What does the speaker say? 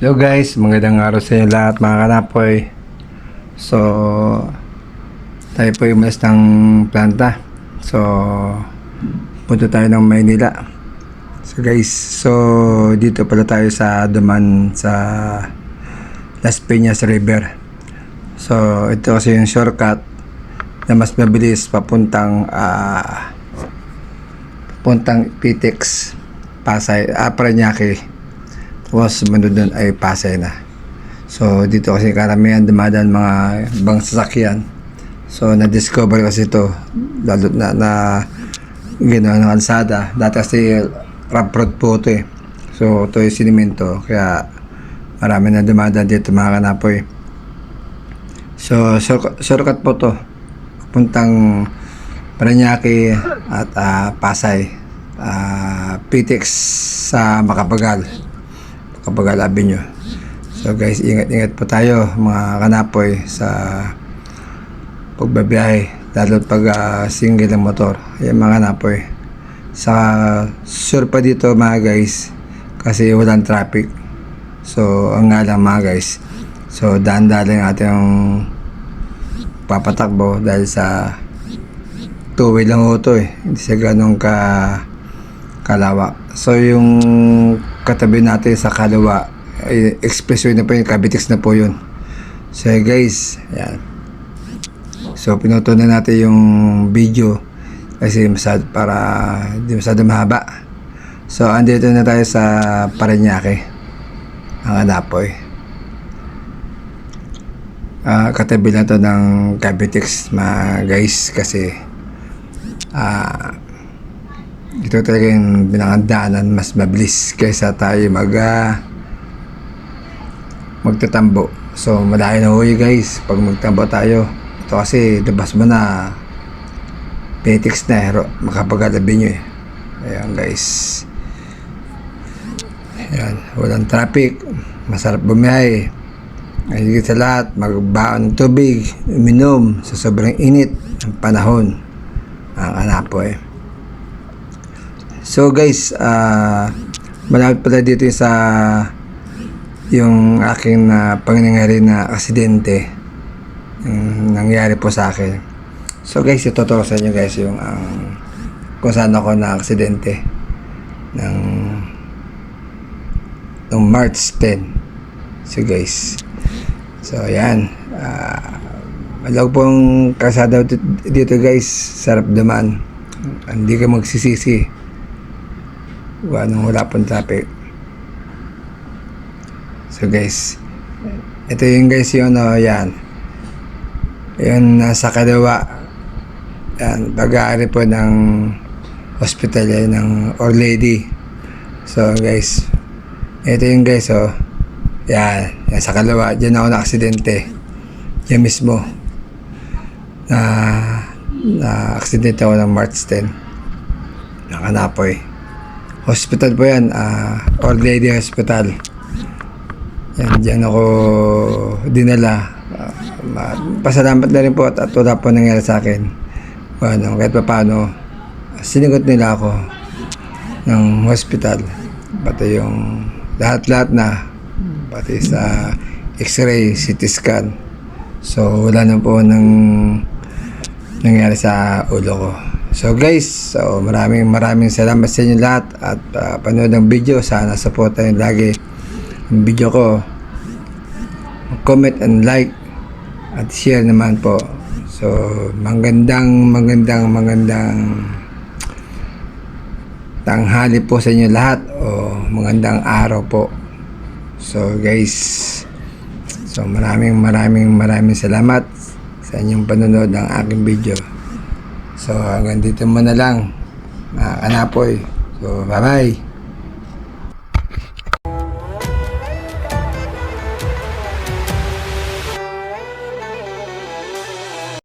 Hello guys, magandang araw sa inyo lahat mga kanapoy. So, tayo po umalis ng planta. So, punta tayo ng Maynila. So guys, dito pala tayo sa duman sa Las Piñas River. So, ito kasi yung shortcut na mas mabilis papuntang Pitex, Pasay, Parañaque. Tapos sumunod doon ay Pasay na. So dito kasi karamihan dumadaan mga ibang sasakyan. So na-discover kasi ito lalo na ginawa ng kalsada. Dati kasi rough road po ito eh. So ito yung sinimento, kaya marami na dumadaan dito mga kanapoy. So shortcut po to puntang Parañaque at Pasay, Pitex sa Macapagal Avenue. So guys, ingat po tayo mga kanapoy sa pagbabiyahe, lalo pag single ang motor. Ayan mga kanapoy, sa sure pa dito mga guys kasi walang traffic. So ang nga lang mga guys, so daan-daan lang ating papatakbo dahil sa two-way lang ito eh, hindi siya ganun kalawak. So yung katabi natin sa kaliwa ay expressway na po yun, Cavitex na po yun. So guys, ayan. So pinuto na natin yung video kasi para hindi masyado mahaba. So andito na tayo sa Parañaque, ang Anapoy. Katabi na to ng Cavitex mga guys kasi ito talaga yung binakandaanan mas mabilis kaysa tayo magtatambo. So malayo na huwi guys pag magtambo tayo. Ito kasi labas mo na Pitex na Macapagal Avenue eh. Ayan guys, ayan, walang traffic, masarap bumiyahe. Ay higit sa lahat, magbaon ng tubig, uminom sa sobrang init ng panahon ang Anapoy. So guys, malapit pala dito sa yung aking pangyayari na aksidente nangyari po sa akin. So guys, ituturo sa inyo guys yung kung saan ako na aksidente ng March 10. So guys, so ayan, malaw pong kalsada dito guys, sarap dumaan, hindi ka magsisisi wala pong traffic. So guys, ito yung guys yung yan yun nasa kaliwa, yan pag-aari po ng hospital yan ng Our Lady. So guys, ito yung guys yan sa kaliwa, dyan ako na-aksidente, dyan mismo na aksidente ako ng March 10 ng Anapoy. Hospital po yan, Our Lady Hospital. Yan, dyan ako dinala. Pasalamat na rin po at wala po nangyari sa akin. Bueno, kahit pa paano, sinigot nila ako ng hospital. Pati yung lahat na, pati sa x-ray, CT scan. So, wala na po nangyari sa ulo ko. So guys, maraming salamat sa inyo lahat at panood ng video. Sana support tayo lagi ang video ko. Comment and like at share naman po. So magandang tanghali po sa inyo lahat o magandang araw po. So guys, so maraming salamat sa inyong panonood ng aking video. So hanggang dito muna lang mga kanapoy. So bye bye.